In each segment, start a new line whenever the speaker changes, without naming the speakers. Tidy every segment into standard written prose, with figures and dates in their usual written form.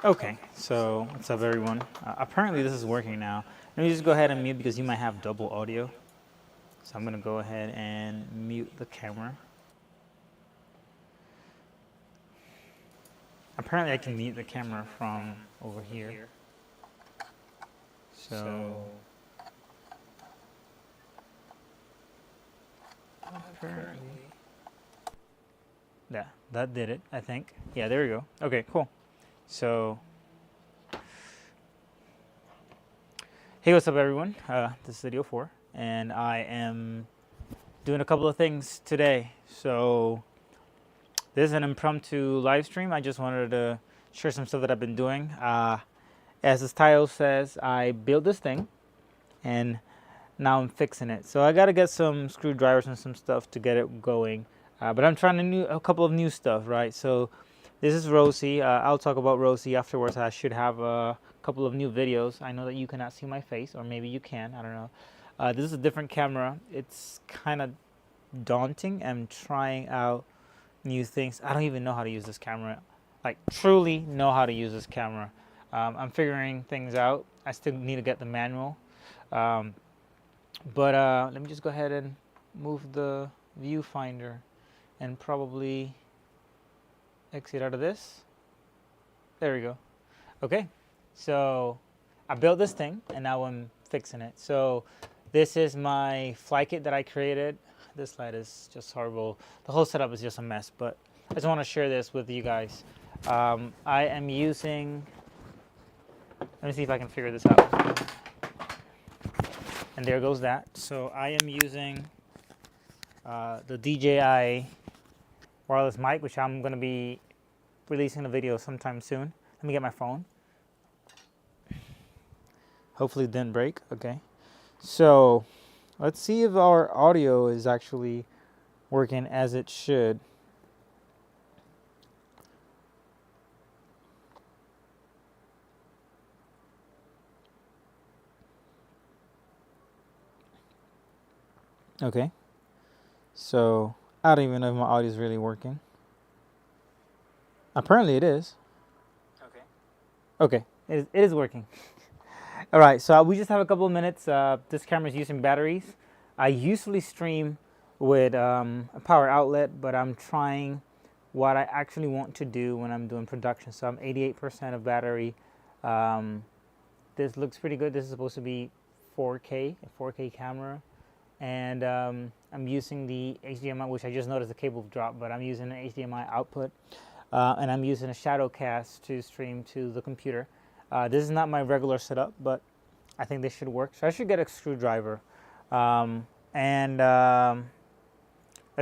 Okay, so what's up everyone? Apparently this is working now. Let me just go ahead and mute because you might have double audio. So I'm gonna go ahead and mute the camera. Apparently I can mute the camera from over here. So apparently, yeah, that did it, I think. Yeah, there we go. Okay, cool. So, hey, what's up everyone? This is Eddy04, and I am doing a couple of things today. So, this is an impromptu live stream. I just wanted to share some stuff that I've been doing. As this title says, I built this thing, and now I'm fixing it. So I got to get some screwdrivers and some stuff to get it going. But I'm trying to do a couple of new stuff, right? So this is Rosie. I'll talk about Rosie afterwards. I should have a couple of new videos. I know that you cannot see my face, or maybe you can. I don't know. This is a different camera. It's kind of daunting. I'm trying out new things. I don't even know how to use this camera. Like, truly know how to use this camera. I'm figuring things out. I still need to get the manual. But let me just go ahead and move the viewfinder and probably exit out of this. There we go. Okay, so I built this thing and now I'm fixing it. So this is my FlyKit that I created. This light is just horrible. The whole setup is just a mess, but I just want to share this with you guys. I am using, let me see if I can figure this out. And there goes that. So I am using the DJI wireless mic, which I'm going to be releasing a video sometime soon. Let me get my phone. Hopefully it didn't break. Okay. So let's see if our audio is actually working as it should. Okay. So I don't even know if my audio is really working. Apparently it is. Okay. Okay, it is working. All right, so we just have a couple of minutes. This camera is using batteries. I usually stream with a power outlet, but I'm trying what I actually want to do when I'm doing production. So I'm 88% of battery. This looks pretty good. This is supposed to be 4K, a 4K camera. And I'm using the HDMI, which I just noticed the cable dropped, but I'm using an HDMI output. And I'm using a shadow cast to stream to the computer. This is not my regular setup, but I think this should work. So I should get a screwdriver. Let's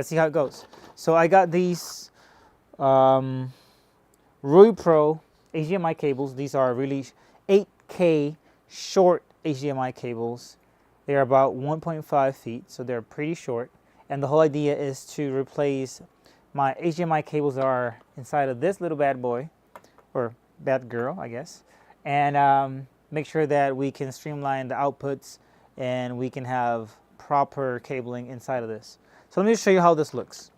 see how it goes. So I got these Rui Pro HDMI cables. These are really 8K short HDMI cables. They're about 1.5 feet, so they're pretty short. And the whole idea is to replace my HDMI cables that are inside of this little bad boy, or bad girl, I guess, and make sure that we can streamline the outputs and we can have proper cabling inside of this. So let me just show you how this looks.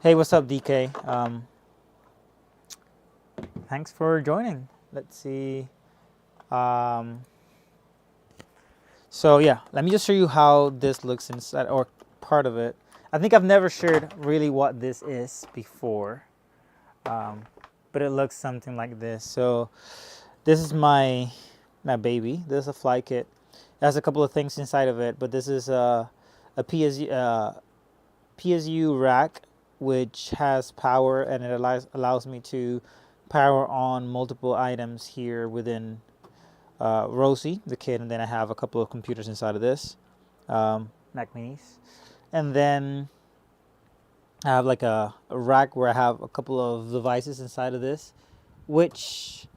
Hey, what's up, DK? Thanks for joining. Let's see. So yeah, let me just show you how this looks inside, or part of it. I think I've never shared really what this is before, but it looks something like this. So this is my baby. This is a FlyKit. It has a couple of things inside of it, but this is a PSU rack, which has power, and it allows me to power on multiple items here within Rosie, the kid, and then I have a couple of computers inside of this, Mac Minis, and then I have like a rack where I have a couple of devices inside of this, which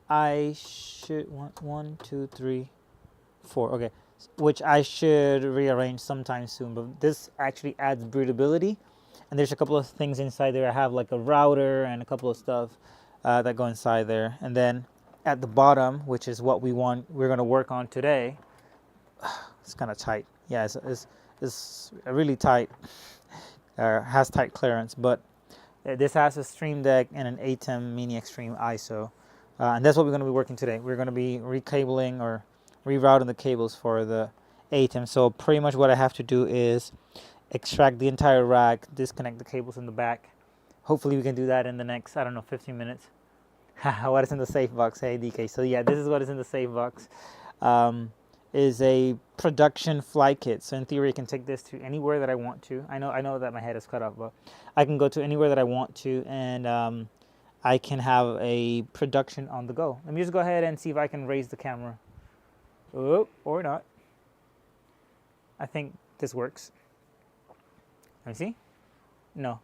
I should one, two, three, four. Okay, which I should rearrange sometime soon. But this actually adds breathability, and there's a couple of things inside there. I have like a router and a couple of stuff that go inside there, and then at the bottom, which is what we're going to work on today. It's kind of tight. Yeah, it's really tight. Has tight clearance, but this has a Stream Deck and an ATEM Mini Extreme ISO. And that's what we're going to be working today. We're going to be recabling or rerouting the cables for the ATEM. So pretty much what I have to do is extract the entire rack, disconnect the cables in the back. Hopefully we can do that in the next, I don't know, 15 minutes. What is in the safe box? Hey, DK. So yeah, this is what is in the safe box. Is a production FlyKit. So in theory, I can take this to anywhere that I want to. I know that my head is cut off, but I can go to anywhere that I want to, and I can have a production on the go. Let me just go ahead and see if I can raise the camera. Oh, or not. I think this works. Let me see. No,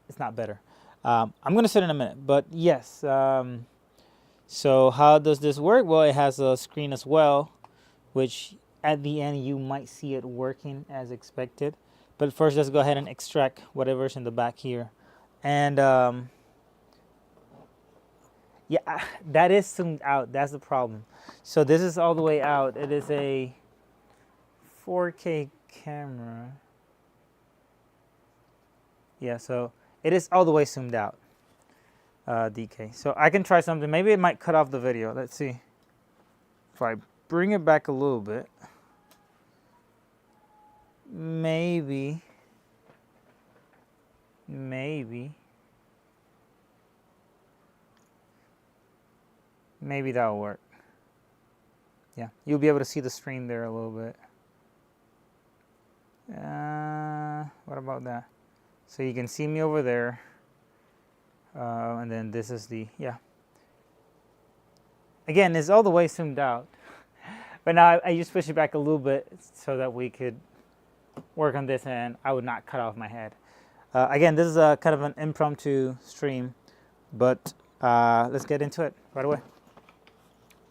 it's not better. I'm going to sit in a minute, but yes. So how does this work? Well, it has a screen as well, which at the end you might see it working as expected. But first, let's go ahead and extract whatever's in the back here. And yeah, that is zoomed out. That's the problem. So this is all the way out. It is a 4K camera. Yeah, so it is all the way zoomed out, DK. So I can try something. Maybe it might cut off the video. Let's see. If I bring it back a little bit, maybe that'll work. Yeah, you'll be able to see the stream there a little bit. What about that? So you can see me over there, and then this is the, yeah. Again, it's all the way zoomed out, but now I just push it back a little bit so that we could work on this and I would not cut off my head. Again, this is a kind of an impromptu stream, but let's get into it right away.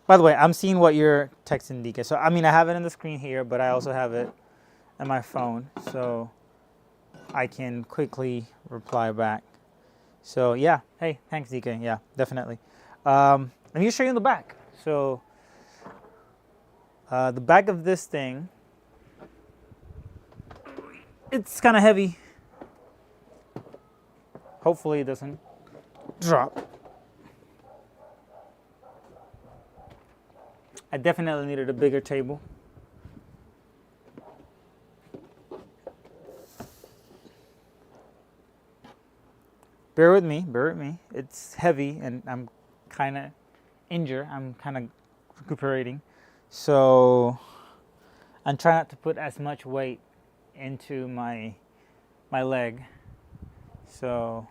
By the way, I'm seeing what you're texting, DK. So I mean, I have it on the screen here, but I also have it on my phone, so I can quickly reply back. So yeah, hey, thanks, DK. Yeah, definitely. Let me show you in the back. So the back of this thing, it's kind of heavy. Hopefully it doesn't drop. I definitely needed a bigger table. Bear with me. It's heavy and I'm kind of injured. I'm kind of recuperating. So I'm trying not to put as much weight into my leg. So,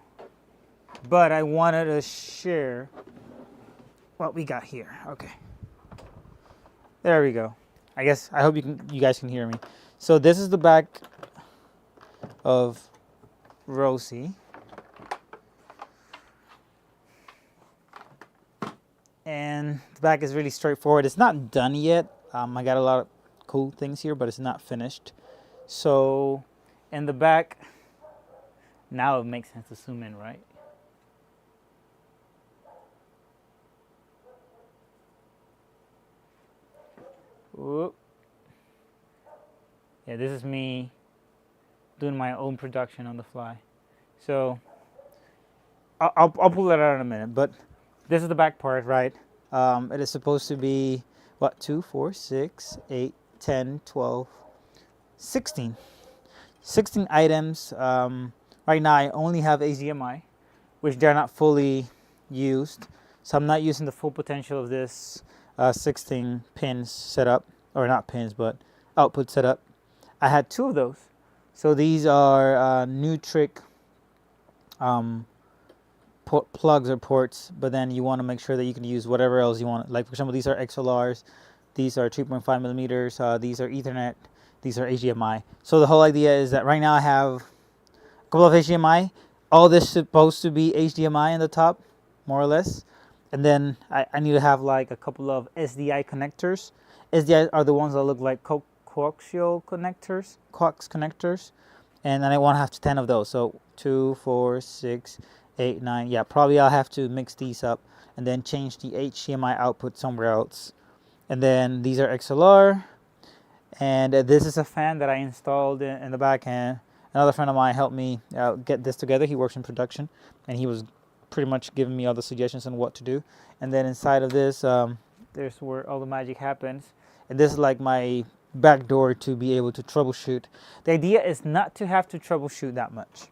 but I wanted to share what we got here. Okay. There we go. I hope you guys can hear me. So this is the back of Rosie. And the back is really straightforward. It's not done yet. I got a lot of cool things here, but it's not finished. So in the back, now it makes sense to zoom in, right? Whoop. Yeah, this is me doing my own production on the fly. So I'll pull that out in a minute, but this is the back part, right? It is supposed to be, what, 2, 4, 6, 8, 10, 12, 16. 16 items. Right now I only have HDMI, which they're not fully used. So I'm not using the full potential of this 16 pins setup, or not pins, but output setup. I had 2 of those. So these are new trick plugs or ports, but then you want to make sure that you can use whatever else you want. Like for example, these are XLRs, these are 3.5 millimeters, these are Ethernet, these are HDMI. So the whole idea is that right now I have a couple of HDMI. All this is supposed to be HDMI in the top, more or less. And then I need to have like a couple of SDI connectors. SDI are the ones that look like coaxial connectors, coax connectors. And then I want to have 10 of those. So 2, 4, 6, 8, 9. Yeah, probably I'll have to mix these up and then change the HDMI output somewhere else. And then these are XLR. And this is a fan that I installed in the back end. Another friend of mine helped me get this together. He works in production and he was pretty much giving me all the suggestions on what to do. And then inside of this, there's where all the magic happens. And this is like my back door to be able to troubleshoot. The idea is not to have to troubleshoot that much.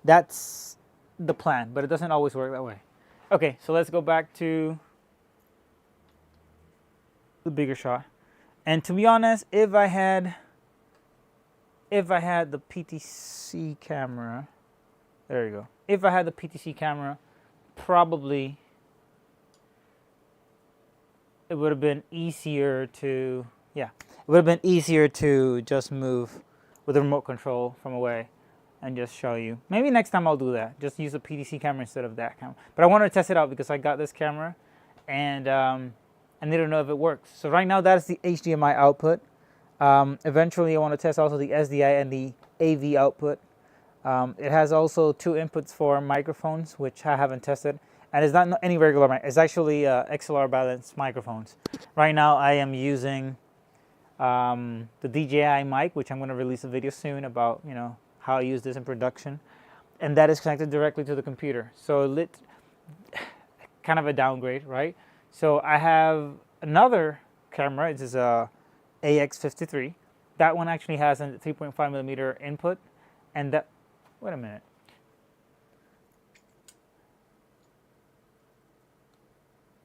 That's the plan, but it doesn't always work that way. Okay, so let's go back to the bigger shot. And to be honest, if I had the PTC camera, there you go. If I had the PTC camera, probably it would have been easier to, it would have been easier to just move with a remote control from away and just show you. Maybe next time I'll do that. Just use a PTC camera instead of that camera. But I wanted to test it out because I got this camera and I need to know if it works. So right now that is the HDMI output. Eventually I want to test also the SDI and the AV output. It has also 2 inputs for microphones, which I haven't tested. And it's not any regular mic. It's actually XLR balanced microphones. Right now I am using the DJI mic, which I'm going to release a video soon about, you know, how I use this in production. And that is connected directly to the computer. So kind of a downgrade, right? So I have another camera. This is a AX53. That one actually has a 3.5 millimeter input. And that, wait a minute.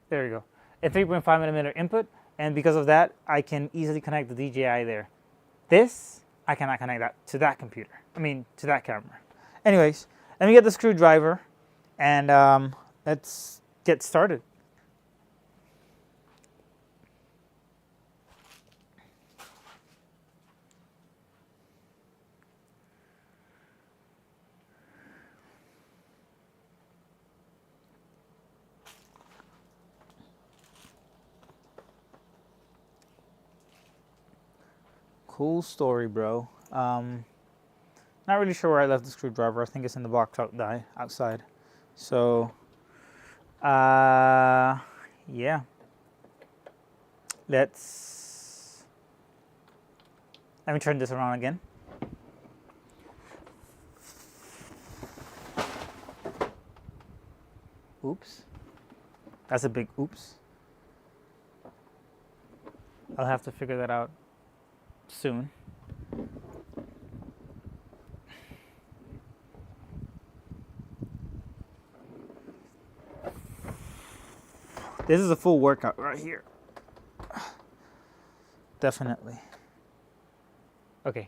There you go. A 3.5 millimeter input, and because of that, I can easily connect the DJI there. This, I cannot connect that to that computer. To that camera. Anyways, let me get the screwdriver, and let's get started. Cool story, bro. Not really sure where I left the screwdriver. I think it's in the box outside. So, yeah. Let me turn this around again. Oops. That's a big oops. I'll have to figure that out soon. This is a full workout right here. Definitely. Okay,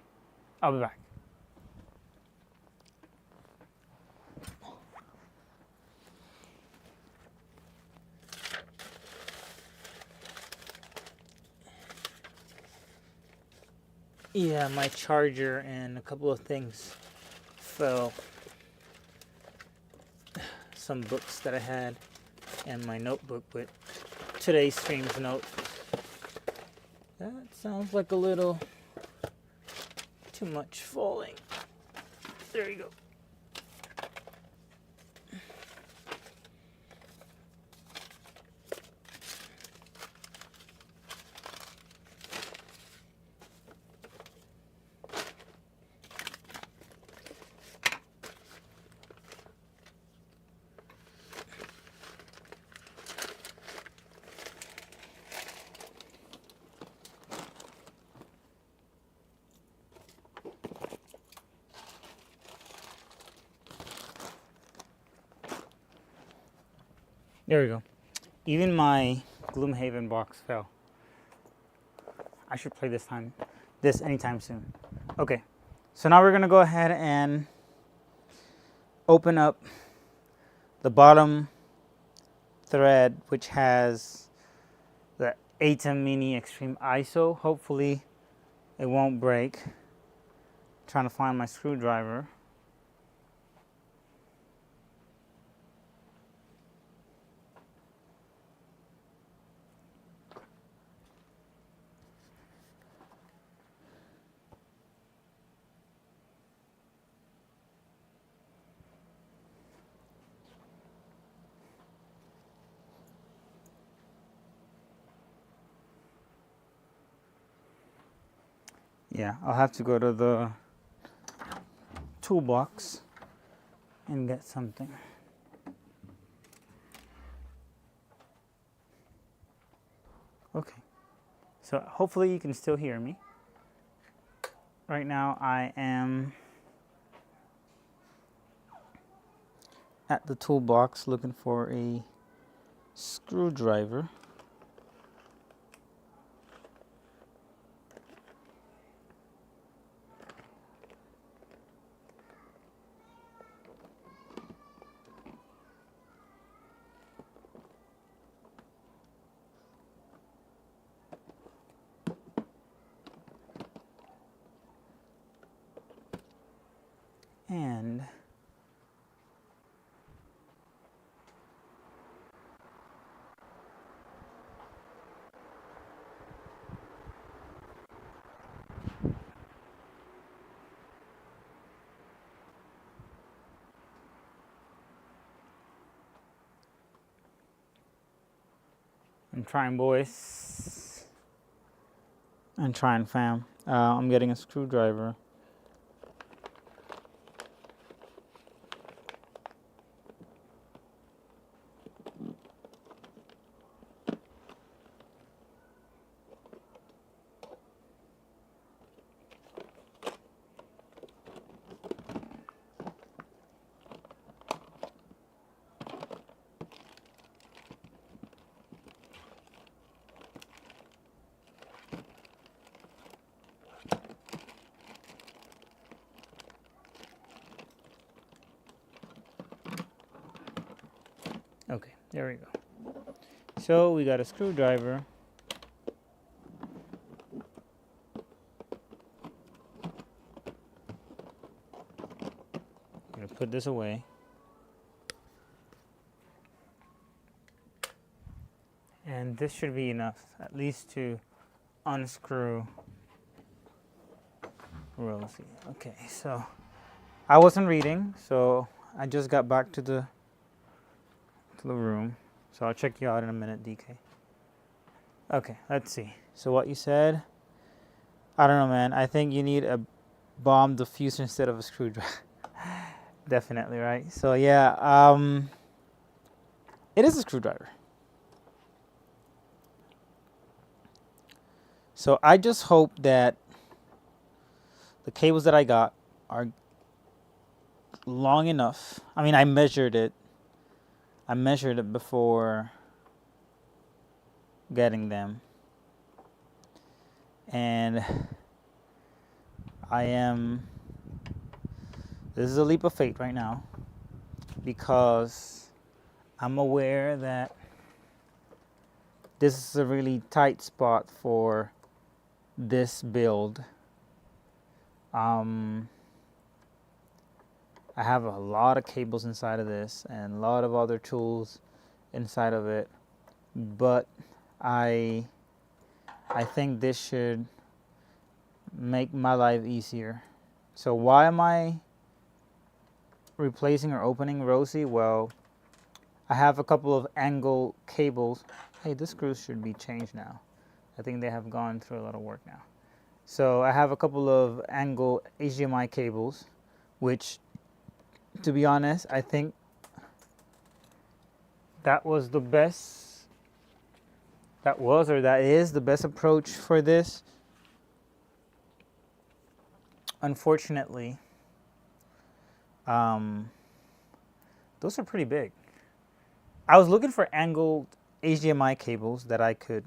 I'll be back. Yeah, my charger and a couple of things fell. Some books that I had and my notebook with today's stream's notes. That sounds like a little too much falling. There you go. There we go. Even my Gloomhaven box fell. I should play this anytime soon. Okay, so now we're gonna go ahead and open up the bottom thread, which has the ATEM Mini Extreme ISO. Hopefully it won't break. Trying to find my screwdriver. Yeah, I'll have to go to the toolbox and get something. Okay. So hopefully you can still hear me. Right now I am at the toolbox looking for a screwdriver. And I'm trying, boys. I'm trying, fam. I'm getting a screwdriver. Okay, there we go. So we got a screwdriver. I'm gonna put this away. And this should be enough, at least to unscrew Rosie. Okay, so I wasn't reading, so I just got back to the room. So I'll check you out in a minute, DK. Okay, let's see. So what you said, I don't know, man. I think you need a bomb diffuser instead of a screwdriver. Definitely, right? So yeah, it is a screwdriver. So I just hope that the cables that I got are long enough. I mean, I measured it before getting them. And this is a leap of faith right now, because I'm aware that this is a really tight spot for this build. I have a lot of cables inside of this and a lot of other tools inside of it, but I think this should make my life easier. So why am I replacing or opening Rosie? Well, I have a couple of angle cables. Hey, this screw should be changed now. I think they have gone through a lot of work now. So I have a couple of angle HDMI cables, which, to be honest, I think that was the best, that is the best approach for this. Unfortunately, those are pretty big. I was looking for angled HDMI cables that I could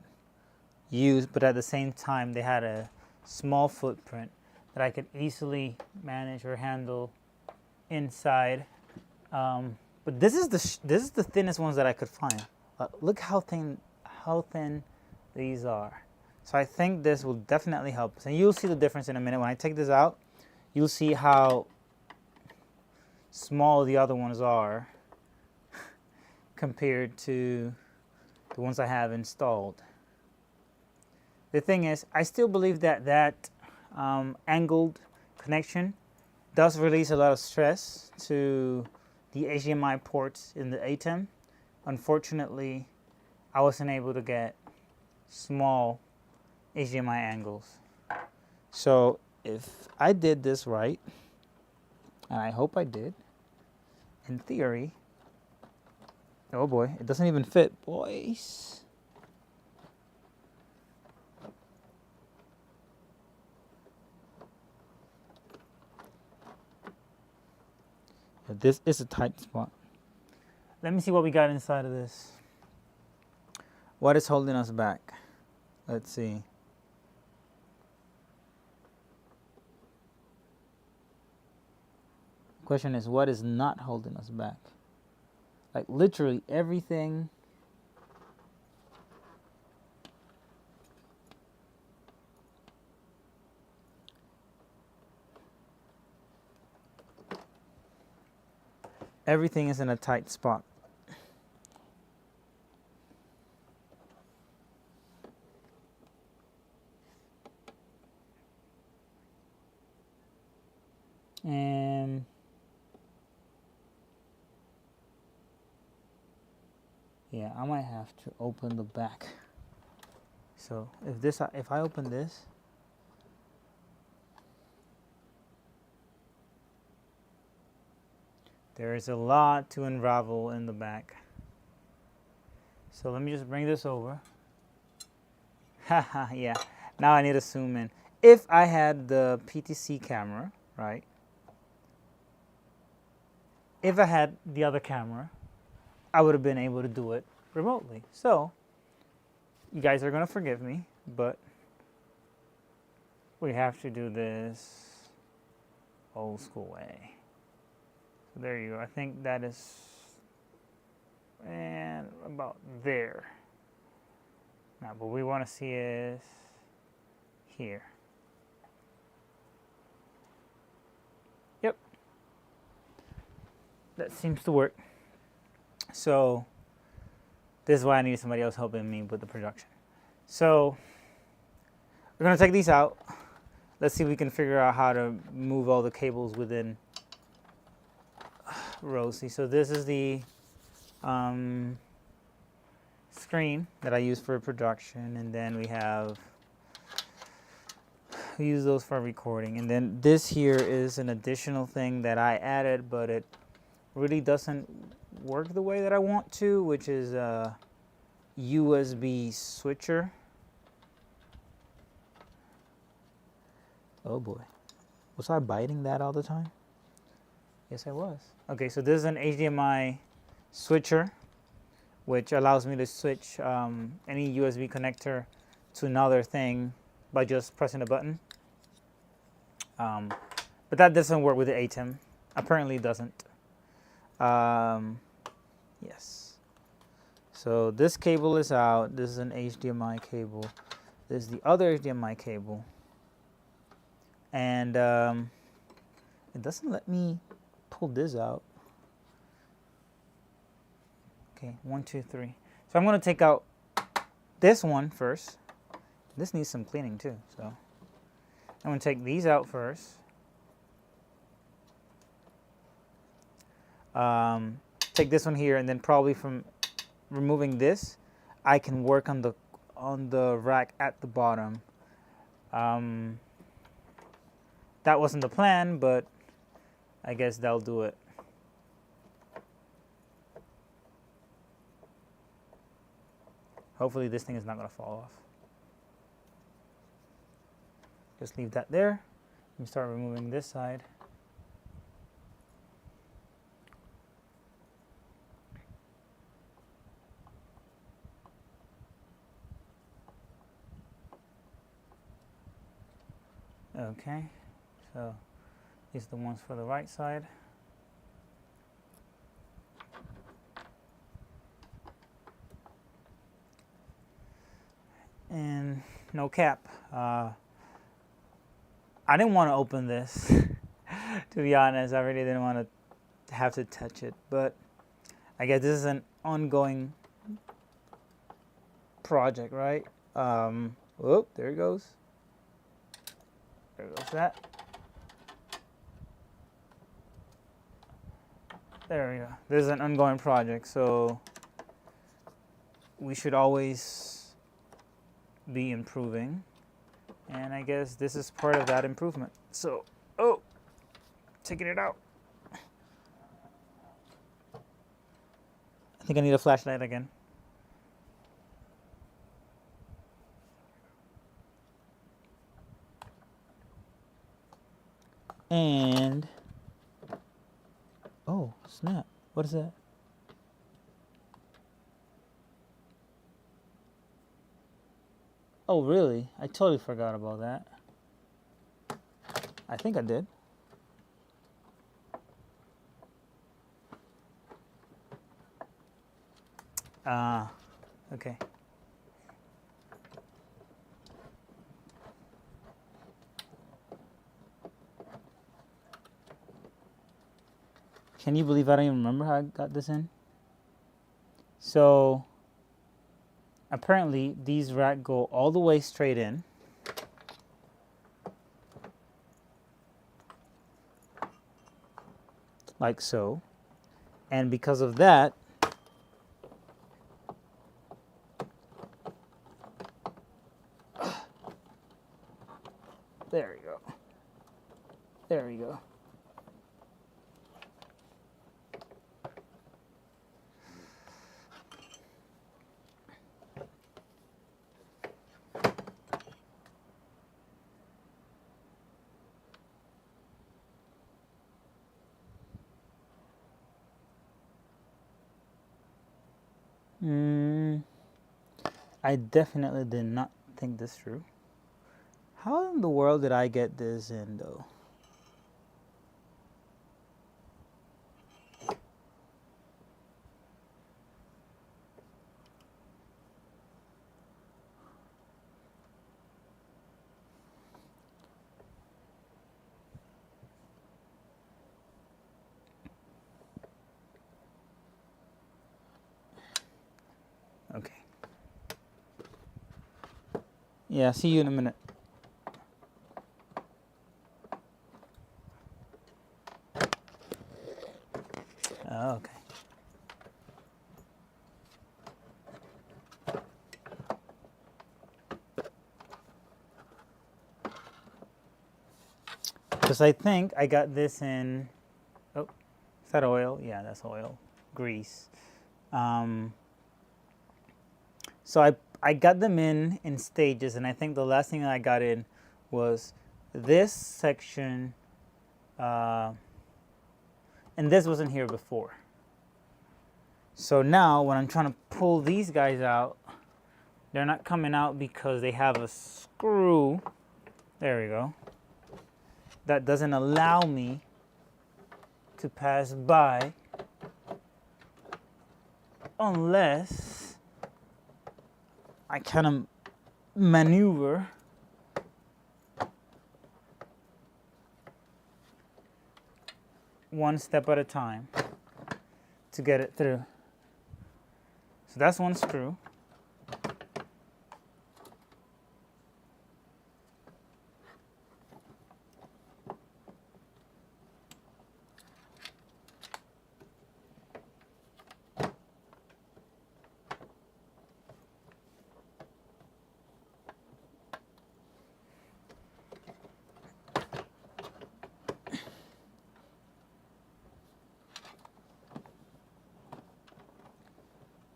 use, but at the same time they had a small footprint that I could easily manage or handle inside. But this is the thinnest ones that I could find. Look how thin these are. So I think this will definitely help us, and you'll see the difference in a minute. When I take this out, you'll see how small the other ones are compared to the ones I have installed. The thing is, I still believe that angled connection does release a lot of stress to the HDMI ports in the ATEM. Unfortunately, I wasn't able to get small HDMI angles. So if I did this right, and I hope I did, in theory, oh boy, it doesn't even fit, boys. This is a tight spot. Let me see what we got inside of this. What is holding us back? Let's see. Question is, what is not holding us back? Like literally everything. Everything is in a tight spot. And yeah, I might have to open the back. So if I open this, there is a lot to unravel in the back. So let me just bring this over. Haha, yeah. Now I need to zoom in. If I had the PTC camera, right? If I had the other camera, I would have been able to do it remotely. So you guys are gonna forgive me, but we have to do this old school way. So there you go. I think that is and about there. Now, what we want to see is here. Yep. That seems to work. So this is why I need somebody else helping me with the production. So we're going to take these out. Let's see if we can figure out how to move all the cables within Rosie. So this is the screen that I use for production, and then we use those for recording, and then this here is an additional thing that I added, but it really doesn't work the way that I want to, which is a USB switcher. Oh boy, was I biting that all the time? Yes, I was. Okay, so this is an HDMI switcher, which allows me to switch any USB connector to another thing by just pressing a button. But that doesn't work with the ATEM. Apparently it doesn't. Yes. So this cable is out. This is an HDMI cable. This is the other HDMI cable. And it doesn't let me pull this out. Okay, 1, 2, 3. So I'm going to take out this one first. This needs some cleaning too. So I'm going to take these out first. Take this one here, and then probably from removing this, I can work on the rack at the bottom. That wasn't the plan, but I guess that'll do it. Hopefully this thing is not going to fall off. Just leave that there and start removing this side. Okay, so these are the ones for the right side. And no cap, I didn't want to open this, to be honest. I really didn't want to have to touch it, but I guess this is an ongoing project, right? Whoop, there it goes. There goes that. There we go. This is an ongoing project, so we should always be improving. And I guess this is part of that improvement. So, oh, taking it out. I think I need a flashlight again. And, oh, Snap. What is that? Oh, really? I totally forgot about that. I think I did. Okay. Can you believe I don't even remember how I got this in? So, apparently these racks go all the way straight in. Like so. And because of that, there we go. There we go. I definitely did not think this through. How in the world did I get this in though? Okay. Yeah, see you in a minute. Oh, okay. Because I think I got this in, oh, is that oil? Yeah, that's oil. Grease. So I got them in stages, and I think the last thing I got in was this section, and this wasn't here before. So now when I'm trying to pull these guys out, they're not coming out because they have a screw, there we go, that doesn't allow me to pass by unless I kind of maneuver one step at a time to get it through. So that's one screw.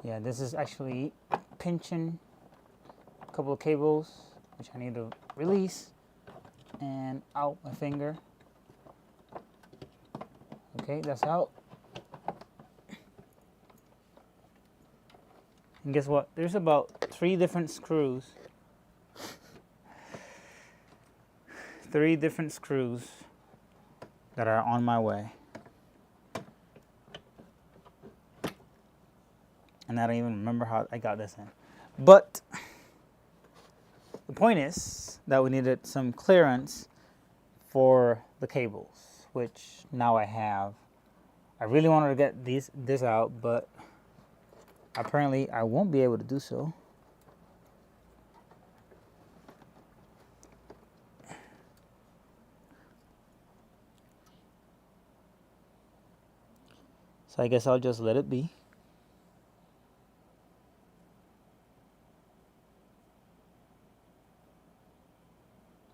Yeah, this is actually pinching a couple of cables, which I need to release, and out my finger. Okay, that's out. And guess what? There's about 3 different screws. 3 different screws that are on my way. And I don't even remember how I got this in. But the point is that we needed some clearance for the cables, which now I have. I really wanted to get this out, but apparently I won't be able to do so. So I guess I'll just let it be.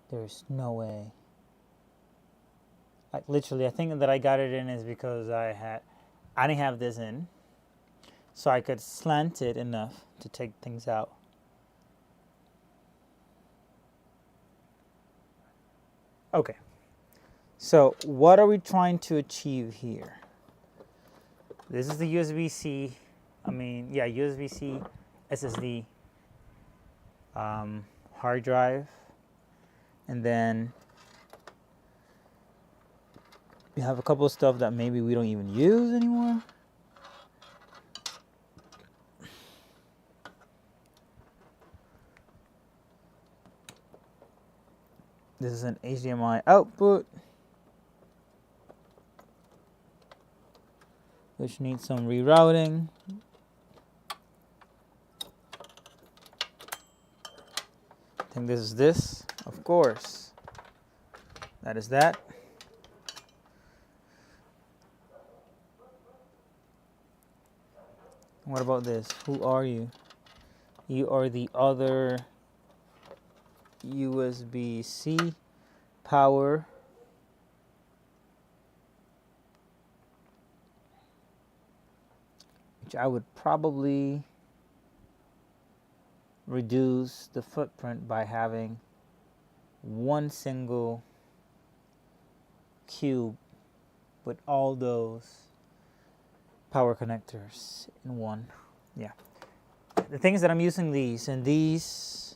There's no way. Like literally, I think that I got it in is because I didn't have this in, so I could slant it enough to take things out. Okay. So what are we trying to achieve here? This is the USB-C, USB-C SSD hard drive. And then we have a couple of stuff that maybe we don't even use anymore. This is an HDMI output, which needs some rerouting. I think this is this, of course. That is that. What about this? Who are you? You are the other USB-C power. Which I would probably reduce the footprint by having one single cube with all those power connectors in one. Yeah. The thing is that I'm using these, and these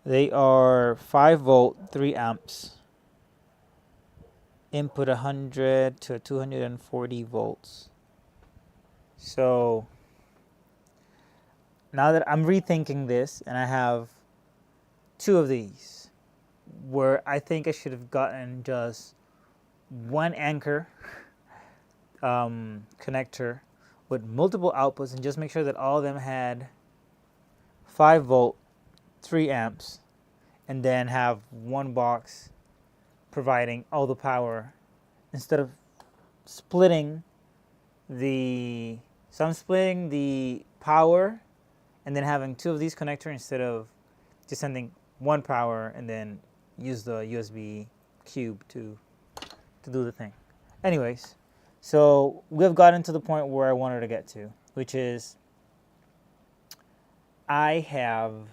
they are 5 volt, 3 amps. Input 100 to 240 volts. So now that I'm rethinking this, and I have 2 of these, where I think I should have gotten just one anchor connector with multiple outputs, and just make sure that all of them had 5 volt, 3 amps, and then have one box providing all the power, instead of splitting the, so I'm splitting the power and then having 2 of these connectors instead of just sending one power and then use the USB cube to do the thing. Anyways, so we've gotten to the point where I wanted to get to, which is I have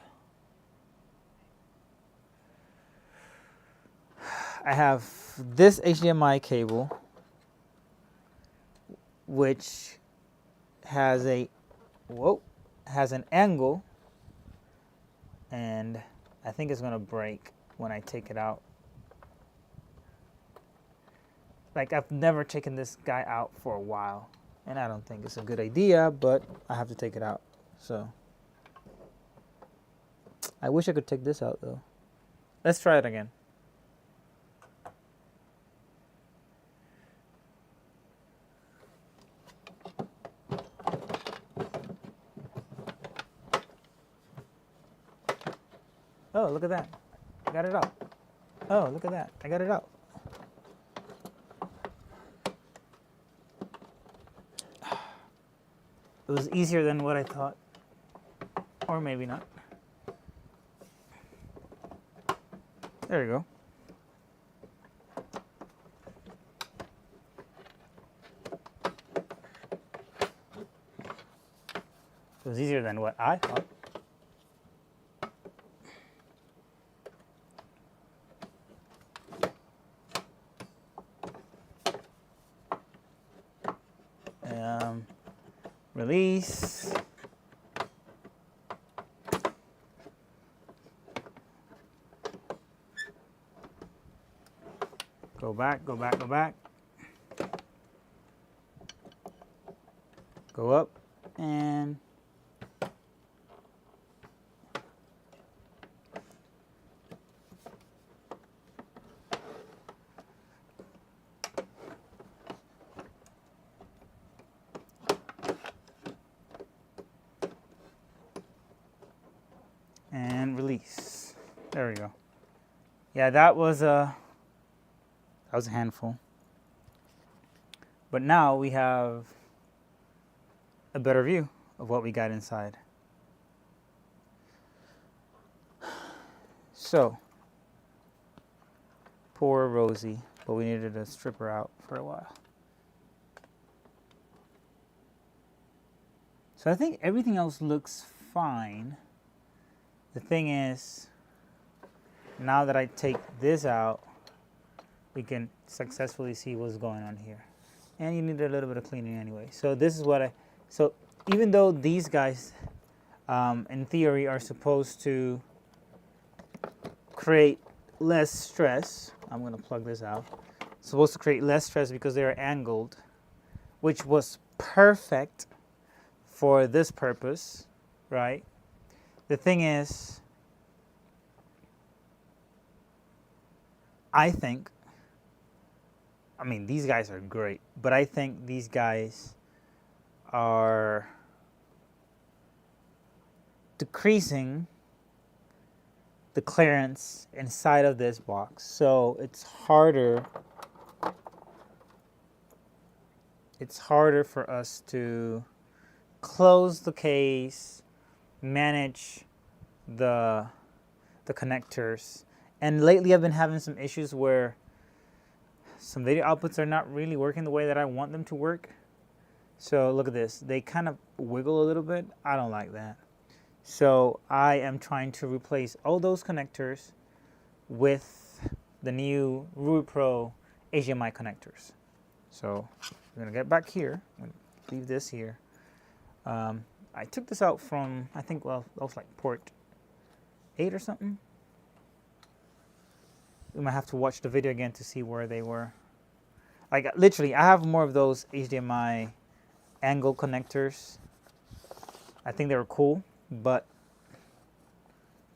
this HDMI cable, which has an angle, and I think it's gonna break when I take it out. Like, I've never taken this guy out for a while, and I don't think it's a good idea, but I have to take it out. So I wish I could take this out though. Let's try it again. Oh, look at that. I got it out. Oh, look at that. I got it out. It was easier than what I thought. Or maybe not. There you go. It was easier than what I thought. Release. Go back, go back, go back. Go up and release. There we go. Yeah, that was a handful. But now we have a better view of what we got inside. So, poor Rosie, but we needed to strip her out for a while. So I think everything else looks fine. The thing is, now that I take this out, we can successfully see what's going on here. And you need a little bit of cleaning anyway. So this is what so even though these guys, in theory, are supposed to create less stress, I'm gonna plug this out, supposed to create less stress because they are angled, which was perfect for this purpose, right? The thing is, I mean, these guys are great, but I think these guys are decreasing the clearance inside of this box. So it's harder for us to close the case, manage the connectors. And lately I've been having some issues where some video outputs are not really working the way that I want them to work. So look at this. They kind of wiggle a little bit. I don't like that. So I am trying to replace all those connectors with the new Ruby Pro HDMI connectors. So I'm going to get back here. I'm going to leave this here. I took this out from, I think, well, that was like port 8 or something. We might have to watch the video again to see where they were. Like, literally, I have more of those HDMI angle connectors. I think they were cool, but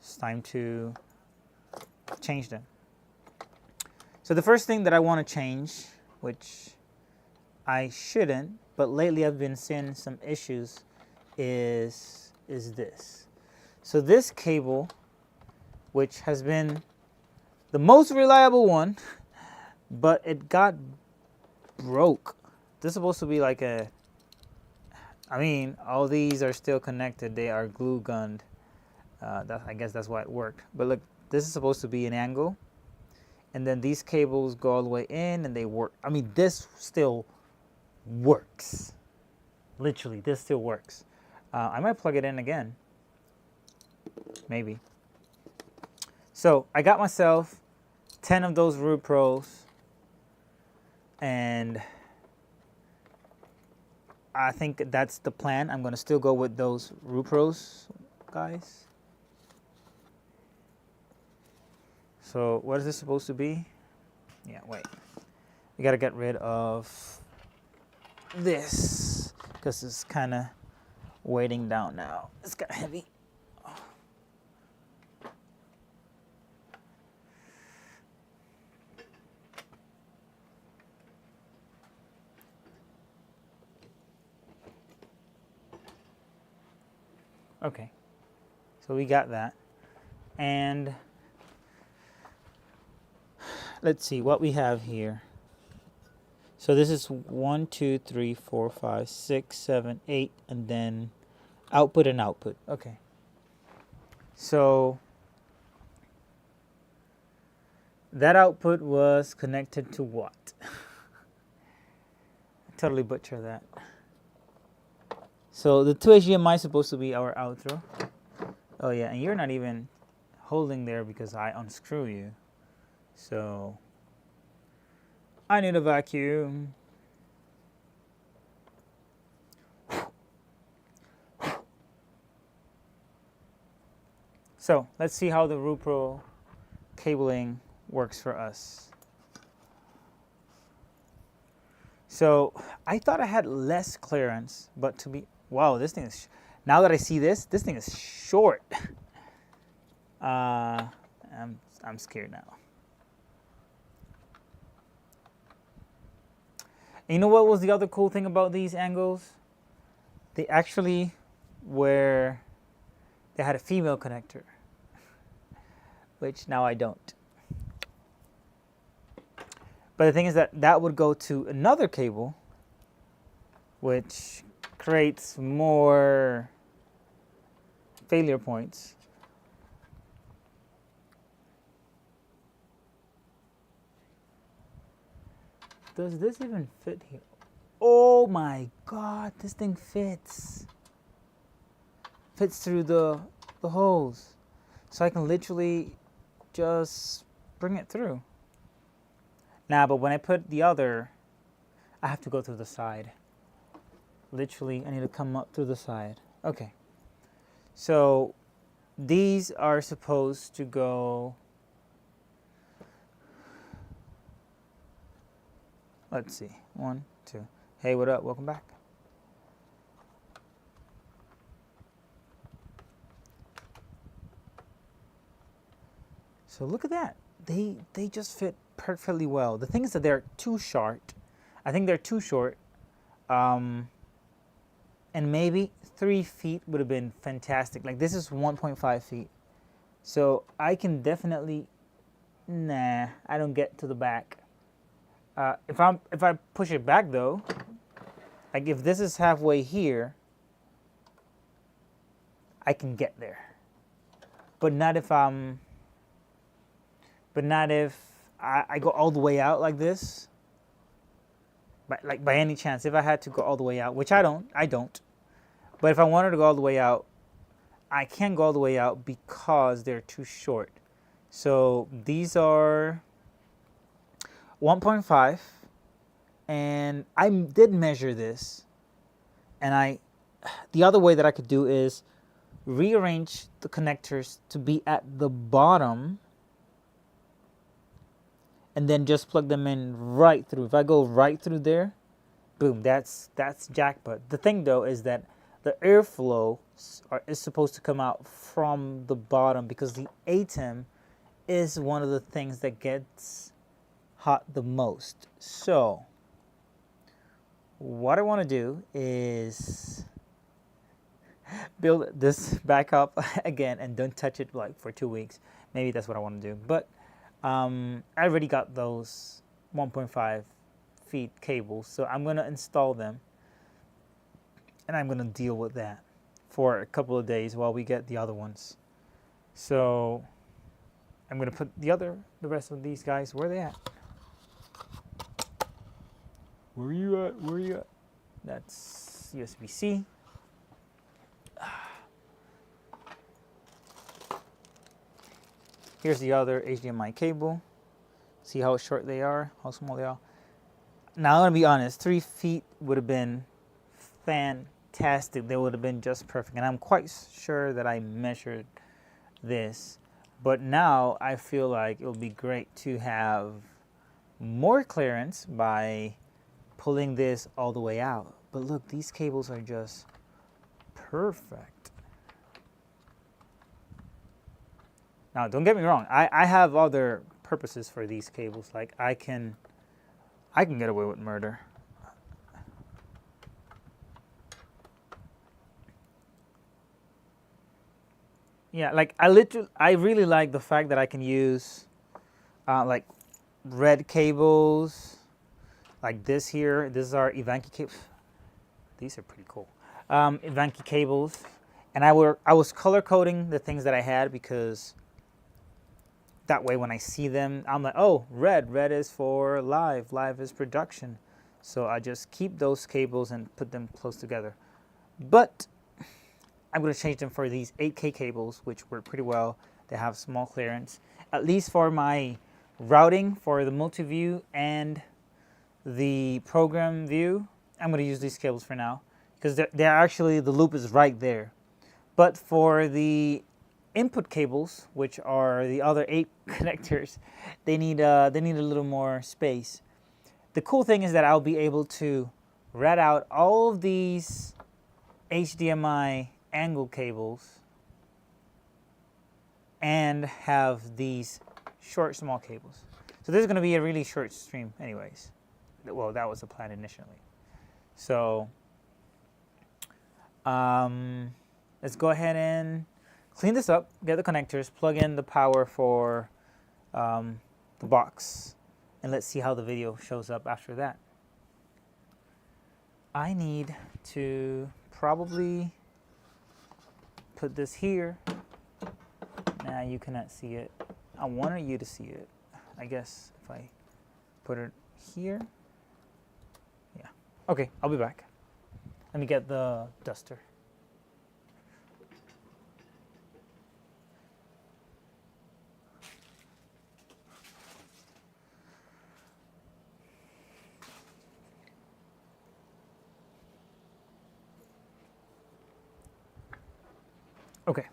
it's time to change them. So the first thing that I want to change, which I shouldn't, but lately I've been seeing some issues, is this. So this cable, which has been the most reliable one, but it got broke. This is supposed to be like a, I mean, all these are still connected. They are glue gunned. I guess that's why it worked. But look, this is supposed to be an angle. And then these cables go all the way in and they work. I mean, this still works. Literally, this still works. I might plug it in again. Maybe. So I got myself 10 of those Ruby Pros, and I think that's the plan. I'm going to still go with those Ruby Pros, guys. So what is this supposed to be? Yeah, wait. We got to get rid of this because it's kind of weighting down now. It's kind of heavy. Okay, so we got that, and let's see what we have here. So this is 1, 2, 3, 4, 5, 6, 7, 8, and then output and output. Okay, so that output was connected to what? I totally butchered that. So the 2 HDMI is supposed to be our outro. Oh yeah, and you're not even holding there because I unscrew you. So I need a vacuum. So let's see how the Ruby Pro cabling works for us. So I thought I had less clearance, but to be, wow, this thing is, now that I see this thing is short. I'm scared now. And you know what was the other cool thing about these angles? They actually were, they had a female connector, which now I don't. But the thing is that would go to another cable, which creates more failure points. Does this even fit here? Oh my God, this thing fits. Fits through the holes. So I can literally just bring it through. Now, but when I put the other, I have to go through the side. Literally, I need to come up through the side. Okay. So these are supposed to go, let's see, 1, 2. Hey, what up? Welcome back. So look at that. They just fit perfectly well. The thing is that they're too short. I think they're too short. And maybe 3 feet would have been fantastic. Like this is 1.5 feet. So I can definitely, nah, I don't get to the back. If I push it back though, like if this is halfway here, I can get there. But not if I go all the way out like this. But like by any chance, if I had to go all the way out, which I don't. But if I wanted to go all the way out, I can't go all the way out because they're too short. So these are 1.5, and I did measure this, and the other way that I could do is rearrange the connectors to be at the bottom and then just plug them in right through. If I go right through there, boom, that's jackpot. The thing though is that the airflow is supposed to come out from the bottom because the atom is one of the things that gets hot the most. So what I want to do is build this back up again and don't touch it like for 2 weeks. Maybe that's what I want to do. But I already got those 1.5 feet cables, so I'm going to install them and I'm going to deal with that for a couple of days while we get the other ones. So I'm going to put the rest of these guys, where are they at? Where are you at? Where are you at? That's USB-C. Here's the other HDMI cable. See how short they are, how small they are. Now I'm gonna be honest, 3 feet would have been fantastic. They would have been just perfect. And I'm quite sure that I measured this. But now I feel like it would be great to have more clearance by pulling this all the way out. But look, these cables are just perfect. Now, don't get me wrong. I have other purposes for these cables. Like I can get away with murder. Yeah, like I really like the fact that I can use like red cables, like this here. This is our Ivanki cables. These are pretty cool. Ivanki cables, and I was color coding the things that I had because that way when I see them, I'm like, oh, red is for live is production. So I just keep those cables and put them close together. But I'm going to change them for these 8K cables, which work pretty well. They have small clearance, at least for my routing for the multi-view and the program view. I'm going to use these cables for now because they're actually, the loop is right there. But for the input cables, which are the other 8 connectors, they need a little more space. The cool thing is that I'll be able to rat out all of these HDMI angle cables and have these short, small cables. So this is going to be a really short stream anyways. Well, that was the plan initially. So let's go ahead and clean this up, get the connectors, plug in the power for the box, and let's see how the video shows up after that. I need to probably put this here. Now you cannot see it. I wanted you to see it. I guess if I put it here. Yeah. Okay, I'll be back. Let me get the duster. Okay.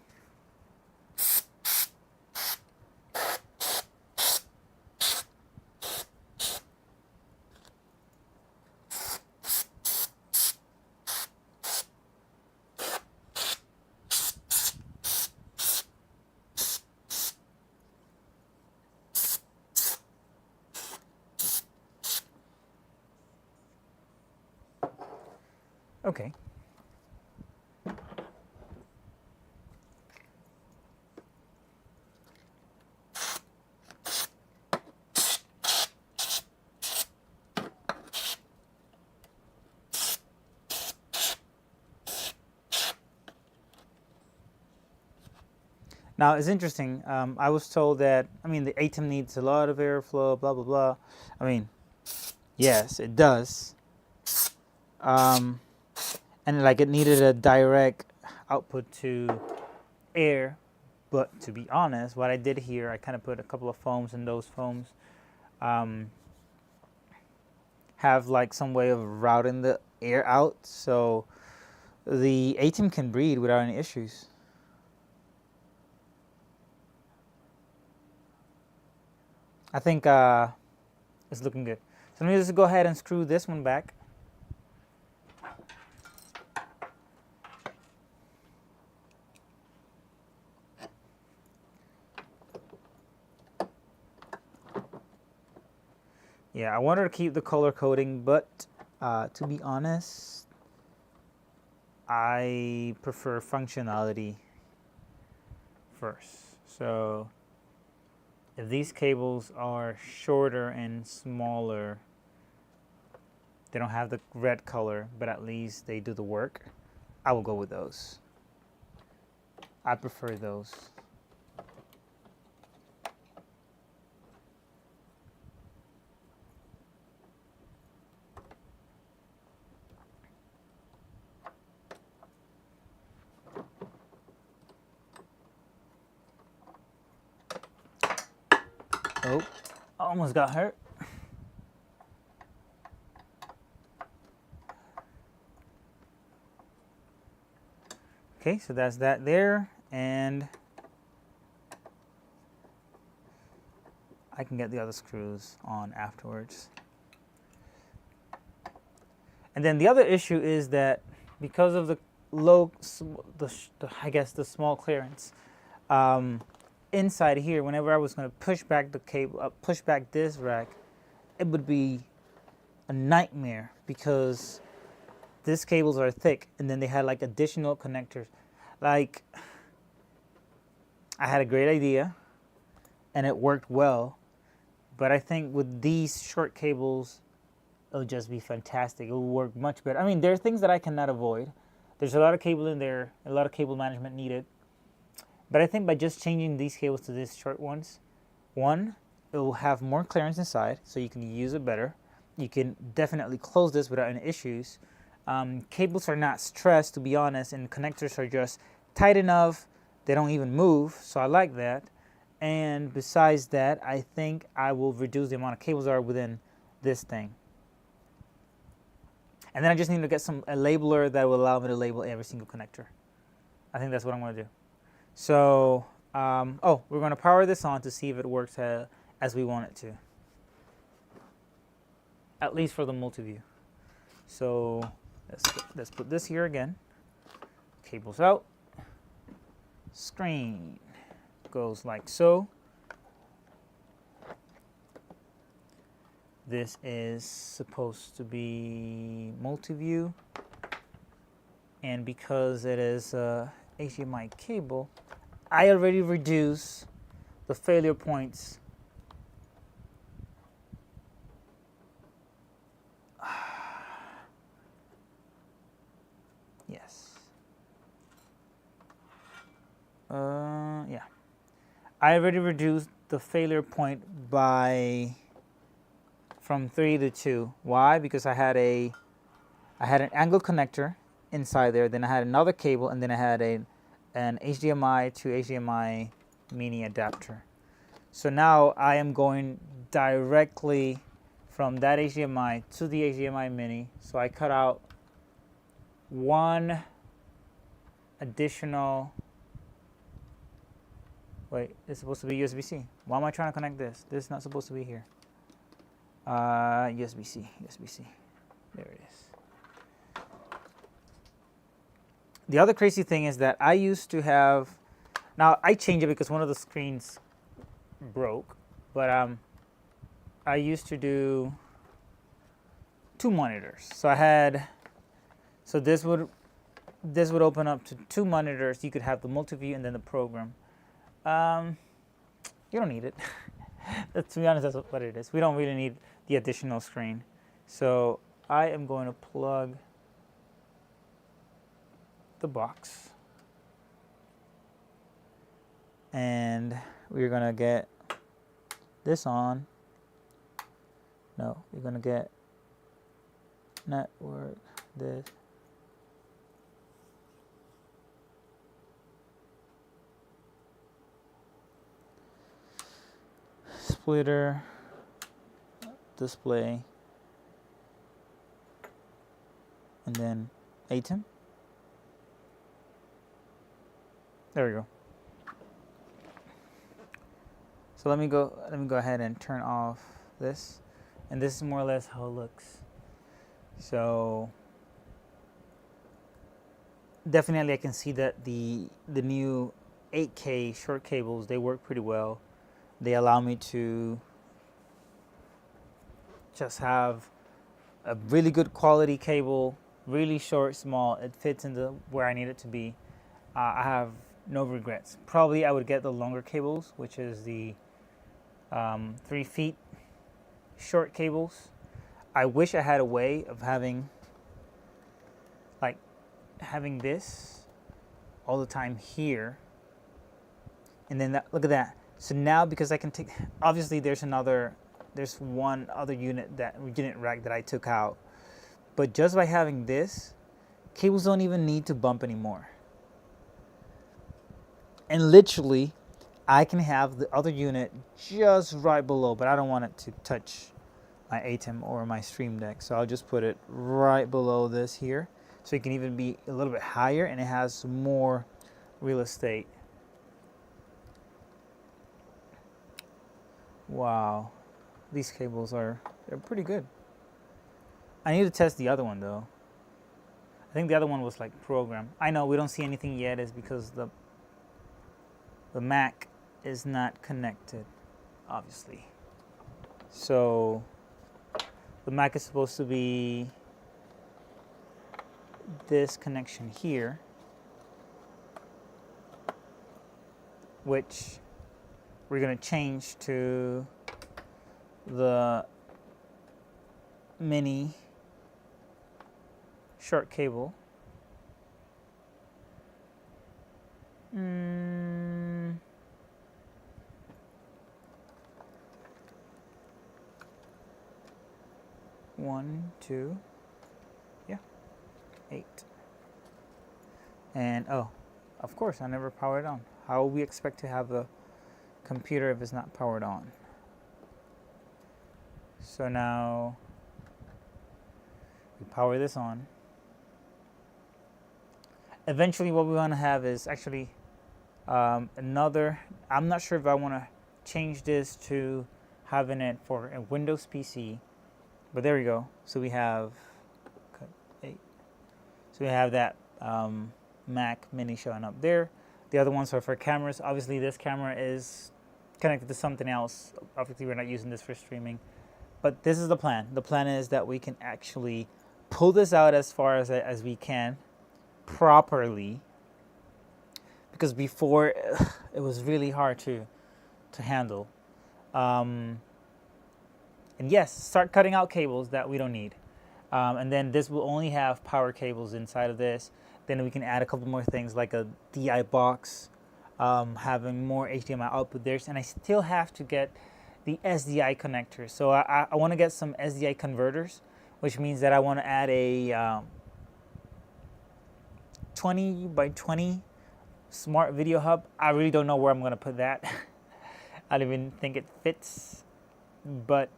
Okay. Now, it's interesting. I was told that, I mean, the ATEM needs a lot of airflow, blah, blah, blah. I mean, yes, it does. And like it needed a direct output to air. But to be honest, what I did here, I kind of put a couple of foams, and those foams have like some way of routing the air out. So the ATEM can breathe without any issues. I think it's looking good. So let me just go ahead and screw this one back. Yeah, I wanted to keep the color coding, but to be honest, I prefer functionality first. So if these cables are shorter and smaller, they don't have the red color, but at least they do the work, I will go with those. I prefer those. Oh, almost got hurt. Okay, so that's that there, and I can get the other screws on afterwards. And then the other issue is that because of the low, I guess the small clearance, inside here, whenever I was going to push back the cable, push back this rack, it would be a nightmare because these cables are thick, and then they had like additional connectors. Like, I had a great idea, and it worked well, but I think with these short cables, it'll just be fantastic. It will work much better. I mean, there are things that I cannot avoid. There's a lot of cable in there, a lot of cable management needed. But I think by just changing these cables to these short ones, one, it will have more clearance inside, so you can use it better. You can definitely close this without any issues. Cables are not stressed, to be honest, and connectors are just tight enough. They don't even move, so I like that. And besides that, I think I will reduce the amount of cables that are within this thing. And then I just need to get a labeler that will allow me to label every single connector. I think that's what I'm going to do. So, we're going to power this on to see if it works as we want it to. At least for the multi-view. So, let's put this here again. Cables out. Screen goes like so. This is supposed to be multi-view. And because it is a HDMI cable, I already reduced the failure points yes. Yeah. I already reduced the failure point from 3 to 2. Why? Because I had an angle connector inside there, then I had another cable, and then I had an HDMI to HDMI mini adapter. So now I am going directly from that HDMI to the HDMI mini. So I cut out one additional Wait, it's supposed to be USB-C. Why am I trying to connect this? This is not supposed to be here. USB-C, USB-C. There it is. The other crazy thing is that I used to have, now I changed it because one of the screens broke, but I used to do 2 monitors. So I had, so this would open up to 2 monitors. You could have the multi-view and then the program. You don't need it. To be honest, that's what it is. We don't really need the additional screen. So I am going to plug the box, and we're gonna get this on. No, we're gonna get network this. Splitter, display, and then ATEM. There we go. So let me go ahead and turn off this, and this is more or less how it looks. So definitely I can see that the new 8K short cables, they work pretty well. They allow me to just have a really good quality cable, really short, small. It fits into where I need it to be. I have no regrets. Probably I would get the longer cables, which is the 3 feet short cables. I wish I had a way of having this all the time here, and then look at that. So now, because I can take, obviously there's one other unit rack that I took out, but just by having this, cables don't even need to bump anymore. And literally, I can have the other unit just right below, but I don't want it to touch my ATEM or my Stream Deck, so I'll just put it right below this here, so it can even be a little bit higher, and it has more real estate. Wow, these cables they're pretty good. I need to test the other one though. I think the other one was like programmed. I know we don't see anything yet is because the Mac is not connected, obviously. So the Mac is supposed to be this connection here, which we're going to change to the mini short cable. One, two, yeah, 8. And oh, of course, I never powered on. How will we expect to have a computer if it's not powered on? So now we power this on. Eventually what we want to have is actually another, I'm not sure if I want to change this to having it for a Windows PC, but there we go. So we have 8. So we have that Mac Mini showing up there. The other ones are for cameras. Obviously this camera is connected to something else. Obviously we're not using this for streaming, but this is the plan. The plan is that we can actually pull this out as far as we can properly, because before it was really hard to handle. And yes, start cutting out cables that we don't need. And then this will only have power cables inside of this. Then we can add a couple more things like a DI box, having more HDMI output there. And I still have to get the SDI connectors. So I want to get some SDI converters, which means that I want to add a 20 by 20 smart video hub. I really don't know where I'm going to put that. I don't even think it fits, but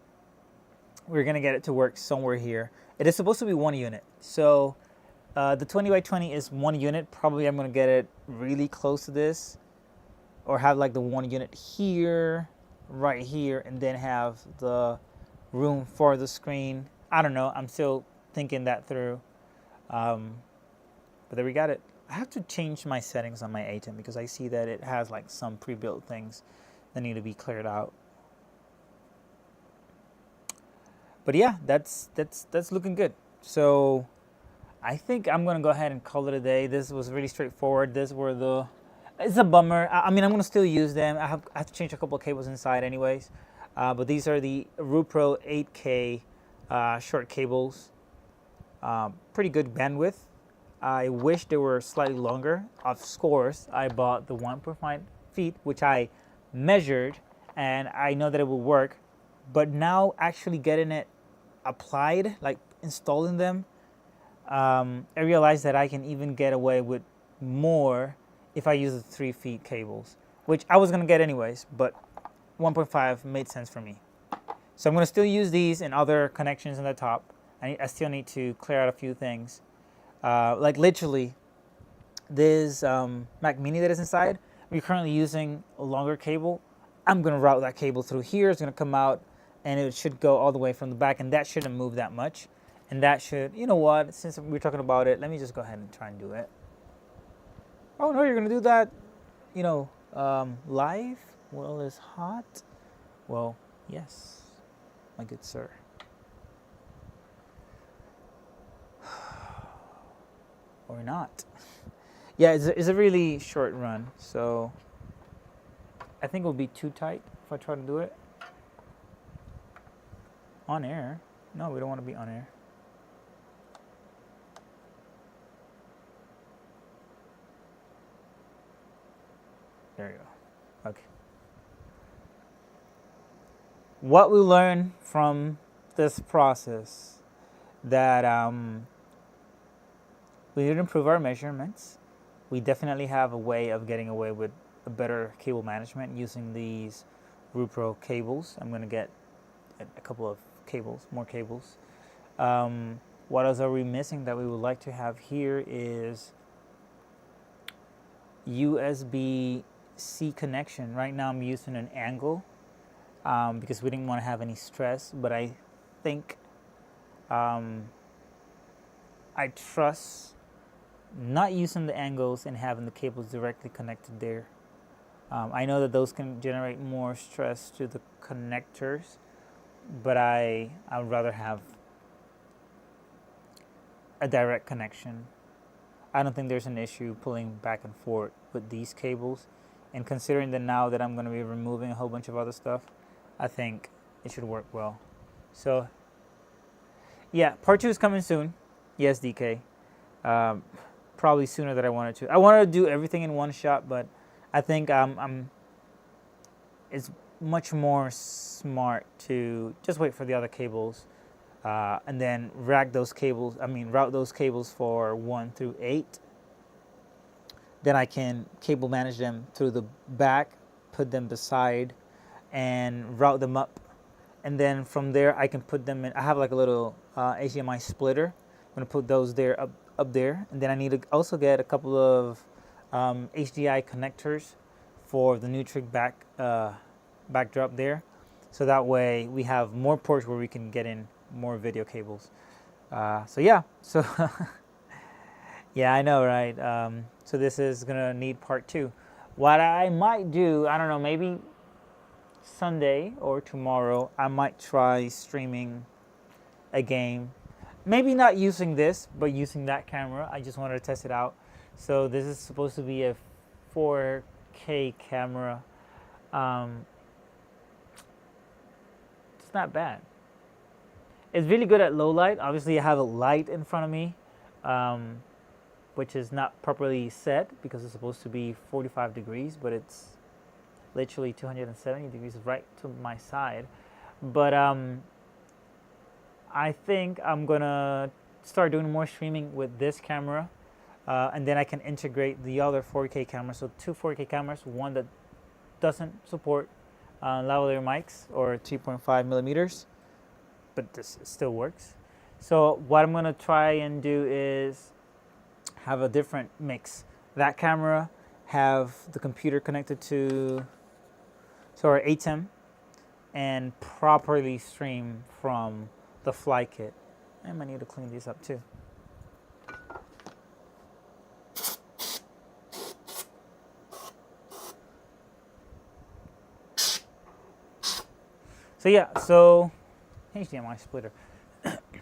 we're going to get it to work somewhere here. It is supposed to be 1 unit. So the 20 by 20 is 1 unit. Probably I'm going to get it really close to this. or have like the one unit here, right here, and then have the room for the screen. I don't know. I'm still thinking that through. But there we got it. I have to change my settings on my A10 because I see that it has like some pre-built things that need to be cleared out. But yeah, that's looking good. So I think I'm gonna go ahead and call it a day. This was really straightforward. It's a bummer. I mean, I'm gonna still use them. I have to change a couple of cables inside anyways. But these are the RuPro 8K short cables. Pretty good bandwidth. I wish they were slightly longer. Of course, I bought the 1.5 feet, which I measured, and I know that it will work. But now actually getting it applied, like installing them, I realized that I can even get away with more if I use the 3 feet cables, which I was gonna get anyways, but 1.5 made sense for me. So I'm gonna still use these and other connections on the top. I still need to clear out a few things. Like literally, this Mac Mini that is inside, we're currently using a longer cable. I'm gonna route that cable through here. It's gonna come out, and it should go all the way from the back, and that shouldn't move that much. And that should, you know what, since we're talking about it, let me just go ahead and try and do it. Oh no, you're gonna do that, you know, live? Well, it's hot. Well, yes, my good sir. Or not. Yeah, it's a really short run, so I think it will be too tight if I try to do it. On air? No, we don't want to be on air. There you go. Okay. What we learned from this process, that we did improve our measurements. We definitely have a way of getting away with a better cable management using these RuPro cables. I'm going to get a couple of cables, more cables. What else are we missing that we would like to have here is USB-C connection. Right now I'm using an angle because we didn't want to have any stress, but I think I trust not using the angles and having the cables directly connected there. I know that those can generate more stress to the connectors, but I would rather have a direct connection. I don't think there's an issue pulling back and forth with these cables, and considering that now that I'm going to be removing a whole bunch of other stuff, I think it should work well. So yeah, part 2 is coming soon. Yes, DK. Probably sooner than I wanted to. I wanted to do everything in one shot, but I think it's much more smart to just wait for the other cables and then route those cables for 1 through 8. Then I can cable manage them through the back, put them beside, and route them up. And then from there, I can put them in. I have like a little HDMI splitter. I'm gonna put those there up there, and then I need to also get a couple of HDI connectors for the Nutric backdrop there, so that way we have more ports where we can get in more video cables. So yeah, yeah, I know, right? So this is gonna need part 2. What I might do, I don't know, maybe Sunday or tomorrow, I might try streaming a game. Maybe not using this, but using that camera. I just wanted to test it out. So this is supposed to be a 4K camera. It's not bad. It's really good at low light. Obviously, I have a light in front of me, which is not properly set because it's supposed to be 45 degrees, but it's literally 270 degrees right to my side. But I think I'm gonna start doing more streaming with this camera, and then I can integrate the other 4K cameras. So 2 4K cameras, one that doesn't support lavalier mics or 3.5 millimeters, but this still works. So what I'm gonna try and do is have a different mix. That camera have the computer connected to our ATEM and properly stream from the FlyKit. I might need to clean these up too. So yeah, so HDMI splitter.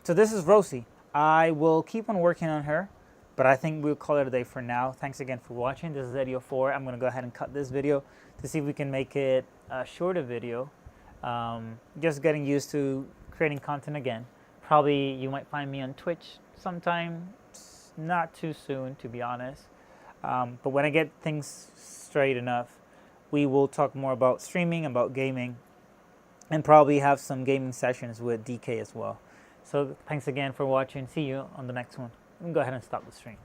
So this is Rosie. I will keep on working on her, but I think we'll call it a day for now. Thanks again for watching. This is Eddy04. I'm going to go ahead and cut this video to see if we can make it a shorter video. Just getting used to creating content again. Probably you might find me on Twitch sometime, not too soon to be honest. But when I get things straight enough, we will talk more about streaming, about gaming, and probably have some gaming sessions with DK as well. So thanks again for watching. See you on the next one. I'm going to go ahead and stop the stream.